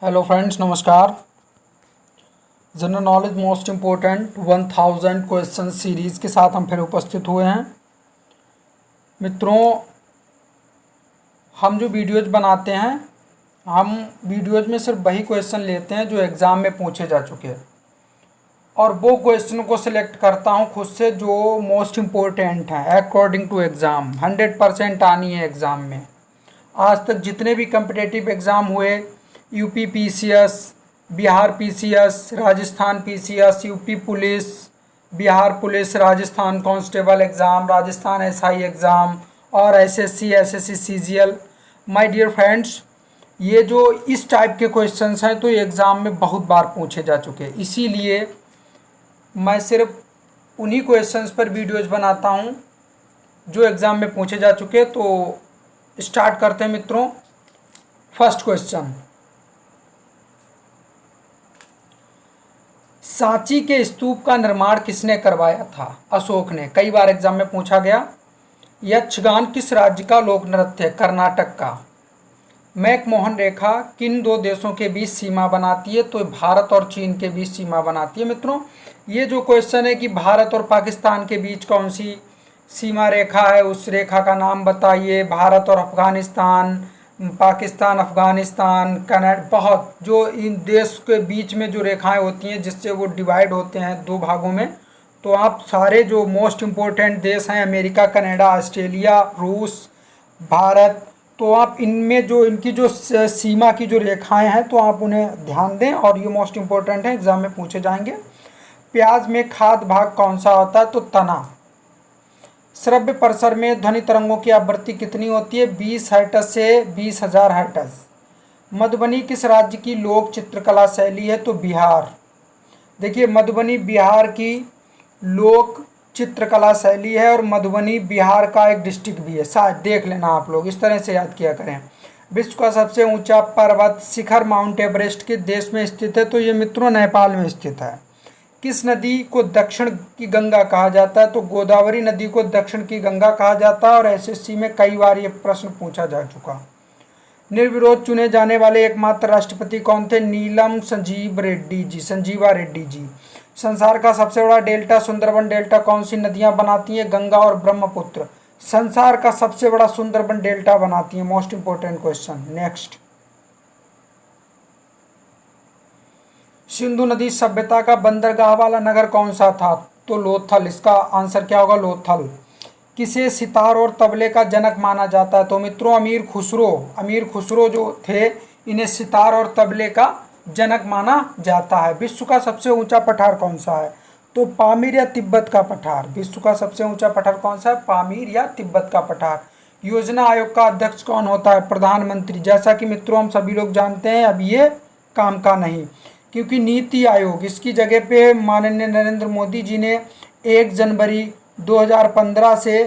Hello friends, नमस्कार। General knowledge most important 1000 question series के साथ हम फिर उपस्थित हुए हैं। मित्रों, हम जो वीडियोज़ बनाते हैं, हम वीडियोज़ में सिर्फ वही क्वेश्चन लेते हैं जो एग्ज़ाम में पूछे जा चुके हैं, और वो क्वेश्चन को सिलेक्ट करता हूँ खुद से जो मोस्ट इम्पोर्टेंट हैं अकॉर्डिंग टू एग्ज़ाम। 100% आनी है एग्ज़ाम में। आज तक जितने भी कम्पिटेटिव एग्ज़ाम हुए, UP PCS, Bihar PCS, Rajasthan PCS, UP police, Bihar police, Rajasthan constable exam, Rajasthan SI exam और SSC, SSC, CGL, my dear friends, ये जो इस टाइप के क्वेश्चंस हैं तो ये एग्ज़ाम में बहुत बार पूछे जा चुके हैं। इसीलिए मैं सिर्फ उन्हीं क्वेश्चंस पर वीडियोज़ बनाता हूँ जो एग्ज़ाम में पूछे जा चुके हैं। तो स्टार्ट करते हैं मित्रों। फर्स्ट क्वेश्चन, सांची के स्तूप का निर्माण किसने करवाया था? अशोक ने। कई बार एग्जाम में पूछा गया। यक्षगान किस राज्य का लोक नृत्य है? कर्नाटक का। मैकमोहन रेखा किन दो देशों के बीच सीमा बनाती है? तो भारत और चीन के बीच सीमा बनाती है। मित्रों, ये जो क्वेश्चन है कि भारत और पाकिस्तान के बीच कौन सी सीमा रेखा है, उस रेखा का नाम बताइए। भारत और अफगानिस्तान, पाकिस्तान, अफगानिस्तान, कनाडा, बहुत जो इन देश के बीच में जो रेखाएं होती हैं जिससे वो डिवाइड होते हैं दो भागों में, तो आप सारे जो मोस्ट इम्पोर्टेंट देश हैं, अमेरिका, कनाडा, ऑस्ट्रेलिया, रूस, भारत, तो आप इनमें जो इनकी जो सीमा की जो रेखाएं हैं तो आप उन्हें ध्यान दें, और ये मोस्ट इम्पोर्टेंट है, एग्जाम में पूछे जाएंगे। प्याज में खाद्य भाग कौन सा होता है? तो तना। श्रव्य परिसर में ध्वनि तरंगों की आवृत्ति कितनी होती है? 20 हर्ट्ज से 20,000 हर्ट्ज। मधुबनी किस राज्य की लोक चित्रकला शैली है? तो बिहार। देखिए, मधुबनी बिहार की लोक चित्रकला शैली है और मधुबनी बिहार का एक डिस्ट्रिक्ट भी है। शायद देख लेना आप लोग, इस तरह से याद किया करें। विश्व का सबसे ऊंचा पर्वत शिखर माउंट एवरेस्ट किस देश में स्थित है? तो ये मित्रों नेपाल में स्थित है। किस नदी को दक्षिण की गंगा कहा जाता है? तो गोदावरी नदी को दक्षिण की गंगा कहा जाता है, और एसएससी में कई बार ये प्रश्न पूछा जा चुका। निर्विरोध चुने जाने वाले एकमात्र राष्ट्रपति कौन थे? नीलम संजीवा रेड्डी जी। संसार का सबसे बड़ा डेल्टा सुंदरबन डेल्टा कौन सी नदियां बनाती हैं? गंगा और ब्रह्मपुत्र। संसार का सबसे बड़ा सुंदरबन डेल्टा बनाती है। Most important question. Next, Sindhu नदी सभ्यता का बंदरगाह वाला नगर कौन सा था? तो लोथल। इसका आंसर क्या होगा? लोथल। किसे सितार और तबले का जनक माना जाता है? तो मित्रों, अमीर खुसरो जो थे, इन्हें सितार और तबले का जनक माना जाता है। विश्व का सबसे ऊंचा पठार कौन सा है? तो पामीर या तिब्बत का पठार। विश्व का सबसे ऊंचा पठार कौन सा है? पामीर या तिब्बत का पठार। योजना आयोग का अध्यक्ष कौन होता है? प्रधानमंत्री। जैसा कि मित्रों हम सभी लोग जानते हैं, अब ये काम का नहीं, क्योंकि नीति आयोग, इसकी जगह पे माननीय नरेंद्र मोदी जी ने 1 जनवरी 2015 से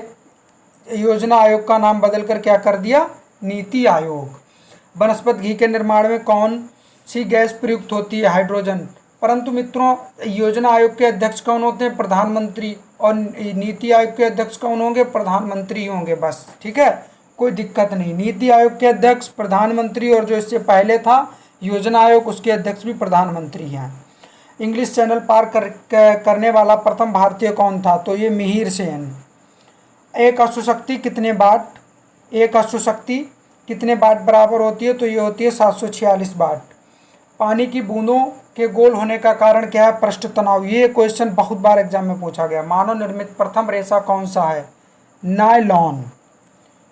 योजना आयोग का नाम बदलकर क्या कर दिया? नीति आयोग। वनस्पति घी के निर्माण में कौन सी गैस प्रयुक्त होती है? हाइड्रोजन। परंतु मित्रों, योजना आयोग के अध्यक्ष कौन होते हैं? प्रधानमंत्री। और नीति आयोग के अध्यक्ष कौन होंगे? प्रधानमंत्री होंगे, बस। ठीक है, कोई दिक्कत नहीं। नीति आयोग के अध्यक्ष प्रधानमंत्री, और जो इससे पहले था योजना आयोग, उसके अध्यक्ष भी प्रधानमंत्री हैं। इंग्लिश चैनल पार करने वाला प्रथम भारतीय कौन था? तो ये मिहिर सेन। एक अश्वशक्ति कितने वाट? एक अश्वशक्ति कितने वाट बराबर होती है? तो ये होती है 746 वाट। पानी की बूंदों के गोल होने का कारण क्या है? पृष्ठ तनाव। ये क्वेश्चन बहुत बार एग्जाम में पूछा गया। मानव निर्मित प्रथम रेशा कौन सा है? नायलॉन।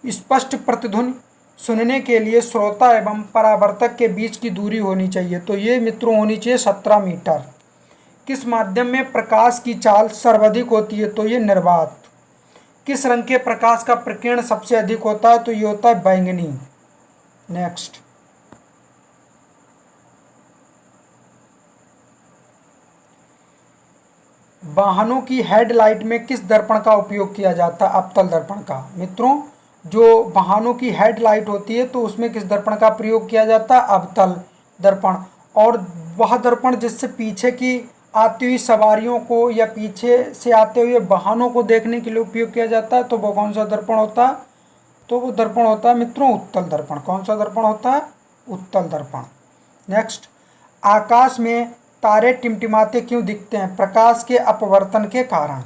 स्पष्ट प्रतिध्वनि सुनने के लिए श्रोता एवं परावर्तक के बीच की दूरी होनी चाहिए। तो ये मित्रों होनी चाहिए 17 मीटर। किस माध्यम में प्रकाश की चाल सर्वाधिक होती है? तो ये निर्वात। किस रंग के प्रकाश का प्रकीर्ण सबसे अधिक होता है? तो ये होता है बैंगनी। नेक्स्ट, वाहनों की हेडलाइट में किस दर्पण का उपयोग किया जाता है? अवतल दर्पण का। मित्रों, जो वाहनों की हेडलाइट होती है तो उसमें किस दर्पण का प्रयोग किया जाता है? अवतल दर्पण। और वह दर्पण जिससे पीछे की आती हुई सवारियों को या पीछे से आते हुए वाहनों को देखने के लिए उपयोग किया जाता है, तो वो कौन सा दर्पण होता है? तो वो दर्पण होता है मित्रों उत्तल दर्पण। कौन सा दर्पण होता है? उत्तल दर्पण। नेक्स्ट, आकाश में तारे टिमटिमाते क्यों दिखते हैं? प्रकाश के अपवर्तन के कारण।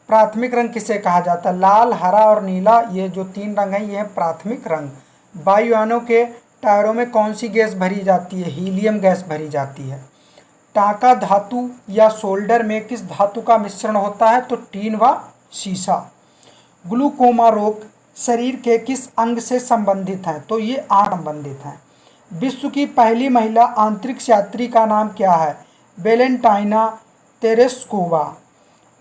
प्राथमिक रंग किसे कहा जाता है? लाल, हरा और नीला, ये जो 3 रंग हैं ये हैं प्राथमिक रंग। वायुयानों के टायरों में कौन सी गैस भरी जाती है? हीलियम गैस भरी जाती है। टांका धातु या सोल्डर में किस धातु का मिश्रण होता है? तो टीन व सीसा। ग्लूकोमा रोग शरीर के किस अंग से संबंधित है? तो ये आंख संबंधित है। विश्व की पहली महिला अंतरिक्ष यात्री का नाम क्या है? Valentina Tereshkova.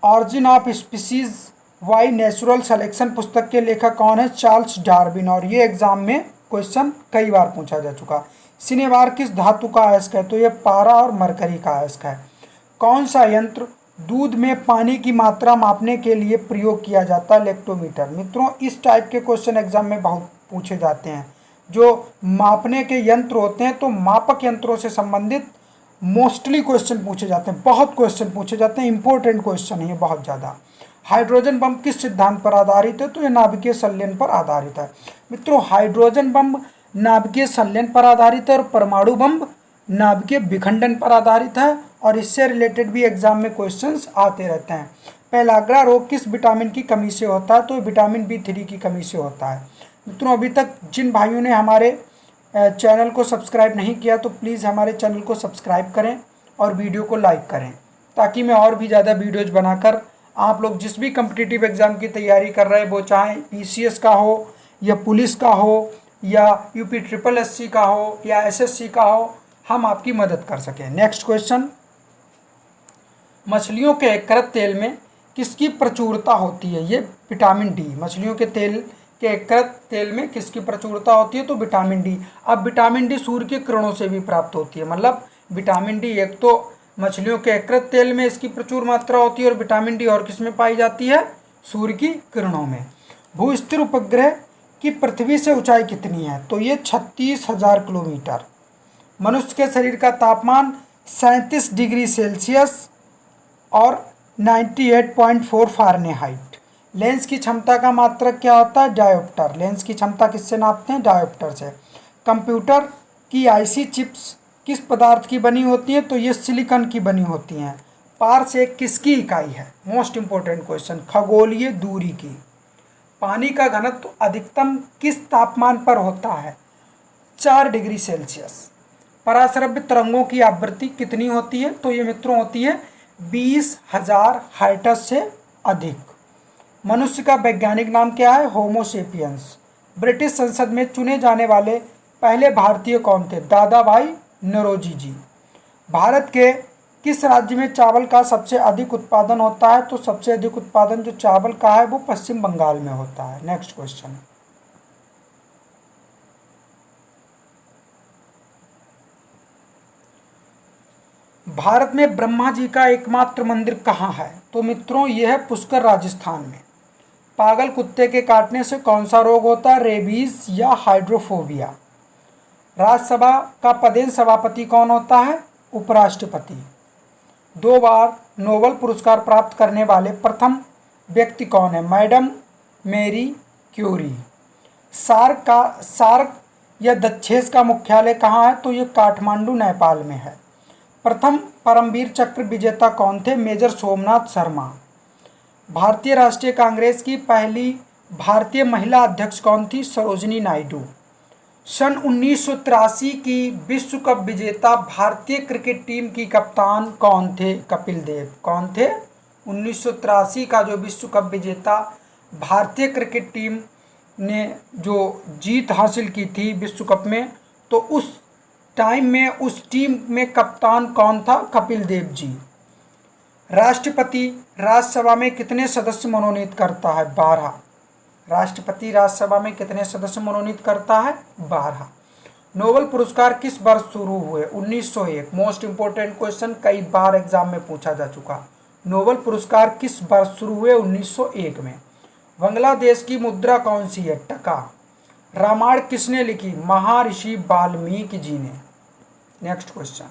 Origin of species by natural selection पुस्तक के लेखक कौन है? Charles Darwin. और ये एग्जाम में क्वेश्चन कई बार पूछा जा चुका। सिनेबार किस धातु का अयस्क है? तो ये पारा और मरकरी का अयस्क है। कौन सा यंत्र दूध में पानी की मात्रा मापने के लिए प्रयोग किया जाता है? लेक्टोमीटर। मित्रों, इस टाइप के क्वेश्चन एग्जाम में बहुत पूछे जाते हैं। जो मापने के यंत्र होते हैं तो मापक यंत्रों से संबंधित मोस्टली क्वेश्चन पूछे जाते हैं, बहुत क्वेश्चन पूछे जाते हैं, इंपॉर्टेंट क्वेश्चन है ये बहुत ज़्यादा। हाइड्रोजन बम किस सिद्धांत पर आधारित है? तो ये नाभिकीय संलयन पर आधारित है। मित्रों, हाइड्रोजन बम नाभिकीय संलयन पर आधारित है और परमाणु बम नाभिकीय विखंडन पर आधारित है। और इससे रिलेटेड भी एग्जाम में क्वेश्चंस आते रहते हैं। पेलाग्रा रोग किस विटामिन की कमी से होता है? तो विटामिन B3 की कमी से होता है। मित्रों, अभी तक जिन भाइयों ने हमारे चैनल को सब्सक्राइब नहीं किया तो प्लीज़ हमारे चैनल को सब्सक्राइब करें और वीडियो को लाइक करें, ताकि मैं और भी ज़्यादा वीडियोज़ बनाकर आप लोग जिस भी कम्पिटिटिव एग्ज़ाम की तैयारी कर रहे हैं, वो चाहे PCS का हो या पुलिस का हो या UPSSC का हो या SSC का हो, हम आपकी मदद कर सकें। नेक्स्ट क्वेश्चन, मछलियों के यकृत तेल में किसकी प्रचुरता होती है? ये विटामिन D। मछलियों के यकृत तेल में किसकी प्रचुरता होती है? तो विटामिन D। अब विटामिन D सूर्य के किरणों से भी प्राप्त होती है। मतलब विटामिन D एक तो मछलियों के यकृत तेल में इसकी प्रचुर मात्रा होती है और विटामिन D और किस में पाई जाती है? सूर्य की किरणों में। भूस्थिर उपग्रह की पृथ्वी से ऊंचाई कितनी है? तो ये 36,000 किलोमीटर। मनुष्य के शरीर का तापमान 37 डिग्री सेल्सियस और 98.4 फ़ारेनहाइट। लेंस की क्षमता का मात्रक क्या होता है? डायोप्टर। लेंस की क्षमता किससे नापते हैं? डायोप्टर से। कंप्यूटर की IC चिप्स किस पदार्थ की बनी होती हैं? तो ये सिलिकॉन की बनी होती हैं। पारसेक किसकी इकाई है? मोस्ट इंपॉर्टेंट क्वेश्चन, खगोलीय दूरी की। पानी का घनत्व अधिकतम किस तापमान पर होता है? 4 डिग्री सेल्सियस। पराश्रव्य तरंगों की आवृत्ति कितनी होती है? तो ये मित्रों होती है 20,000 हर्ट्ज से अधिक। मनुष्य का वैज्ञानिक नाम क्या है? होमोसेपियंस। ब्रिटिश संसद में चुने जाने वाले पहले भारतीय कौन थे? दादाभाई नौरोजी जी। भारत के किस राज्य में चावल का सबसे अधिक उत्पादन होता है? तो सबसे अधिक उत्पादन जो चावल का है वो पश्चिम बंगाल में होता है। नेक्स्ट क्वेश्चन, भारत में ब्रह्मा जी का एकमात्र मंदिर कहाँ है? तो मित्रों यह है पुष्कर, राजस्थान में। पागल कुत्ते के काटने से कौन सा रोग होता है? रेबीज या हाइड्रोफोबिया। राज्यसभा का पदेन सभापति कौन होता है? उपराष्ट्रपति। 2 बार नोबेल पुरस्कार प्राप्त करने वाले प्रथम व्यक्ति कौन है? मैडम मेरी क्यूरी। सार्क या दक्षेस का मुख्यालय कहाँ है? तो ये काठमांडू, नेपाल में है। प्रथम परमवीर चक्र विजेता कौन थे? मेजर सोमनाथ शर्मा। भारतीय राष्ट्रीय कांग्रेस की पहली भारतीय महिला अध्यक्ष कौन थी? सरोजिनी नायडू। सन 1983 की विश्व कप विजेता भारतीय क्रिकेट टीम की कप्तान कौन थे? कपिल देव। कौन थे? 1983 का जो विश्व कप विजेता भारतीय क्रिकेट टीम ने जो जीत हासिल की थी विश्व कप में, तो उस टाइम में उस टीम में कप्तान कौन था? कपिल देव जी। राष्ट्रपति राज्यसभा में कितने सदस्य मनोनीत करता है? 12। राष्ट्रपति राज्यसभा में कितने सदस्य मनोनीत करता है? 12। नोबेल पुरस्कार किस वर्ष शुरू हुए? 1901। मोस्ट इंपोर्टेंट क्वेश्चन, कई बार एग्जाम में पूछा जा चुका। नोबेल पुरस्कार किस वर्ष शुरू हुए? 1901 में। बांग्लादेश की मुद्रा कौन सी है? टका। रामायण किसने लिखी? महर्षि वाल्मीकि जी ने। नेक्स्ट क्वेश्चन,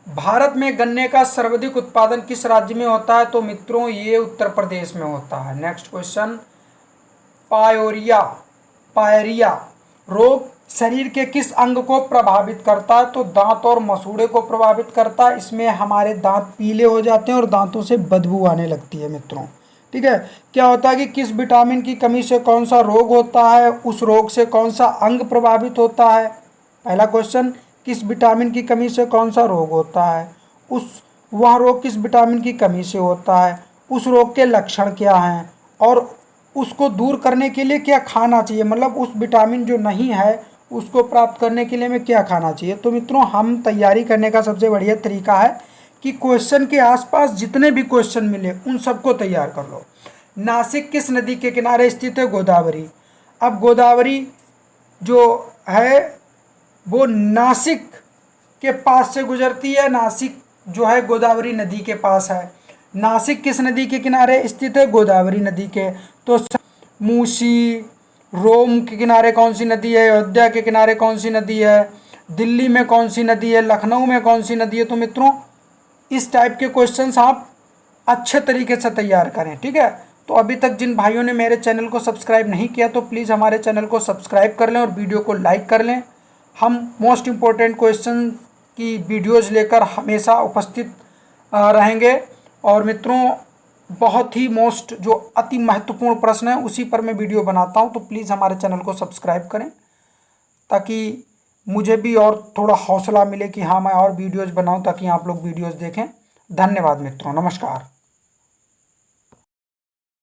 भारत में गन्ने का सर्वाधिक उत्पादन किस राज्य में होता है? तो मित्रों ये उत्तर प्रदेश में होता है। नेक्स्ट क्वेश्चन, पायरिया रोग शरीर के किस अंग को प्रभावित करता है? तो दांत और मसूड़े को प्रभावित करता है। इसमें हमारे दांत पीले हो जाते हैं और दांतों से बदबू आने लगती है मित्रों। ठीक है। क्या होता है कि किस विटामिन की कमी से कौन सा रोग होता है? उस रोग से कौन सा अंग प्रभावित होता है? पहला क्वेश्चन, किस विटामिन की कमी से कौन सा रोग होता है? वह रोग किस विटामिन की कमी से होता है? उस रोग के लक्षण क्या हैं और उसको दूर करने के लिए क्या खाना चाहिए? मतलब उस विटामिन जो नहीं है उसको प्राप्त करने के लिए हमें क्या खाना चाहिए? तो मित्रों, हम तैयारी करने का सबसे बढ़िया तरीका है कि क्वेश्चन के आसपास जितने भी क्वेश्चन मिले उन सबको तैयार कर लो। नासिक किस नदी के किनारे स्थित है? गोदावरी। अब गोदावरी जो है वो नासिक के पास से गुजरती है। नासिक जो है गोदावरी नदी के पास है। नासिक किस नदी के किनारे स्थित है? गोदावरी नदी के। तो मूसी, रोम के किनारे कौन सी नदी है? अयोध्या के किनारे कौन सी नदी है? दिल्ली में कौन सी नदी है? लखनऊ में कौन सी नदी है? तो मित्रों, इस टाइप के क्वेश्चंस आप अच्छे तरीके से तैयार करें। ठीक है। तो अभी तक जिन भाइयों ने मेरे चैनल को सब्सक्राइब नहीं किया तो प्लीज़ हमारे चैनल को सब्सक्राइब कर लें और वीडियो को लाइक कर लें। हम मोस्ट इम्पोर्टेंट क्वेश्चन की वीडियोज़ लेकर हमेशा उपस्थित रहेंगे। और मित्रों, बहुत ही मोस्ट जो अति महत्वपूर्ण प्रश्न है उसी पर मैं वीडियो बनाता हूं, तो प्लीज़ हमारे चैनल को सब्सक्राइब करें ताकि मुझे भी और थोड़ा हौसला मिले कि हाँ, मैं और वीडियोज़ बनाऊं ताकि आप लोग वीडियोज़ देखें। धन्यवाद मित्रों, नमस्कार।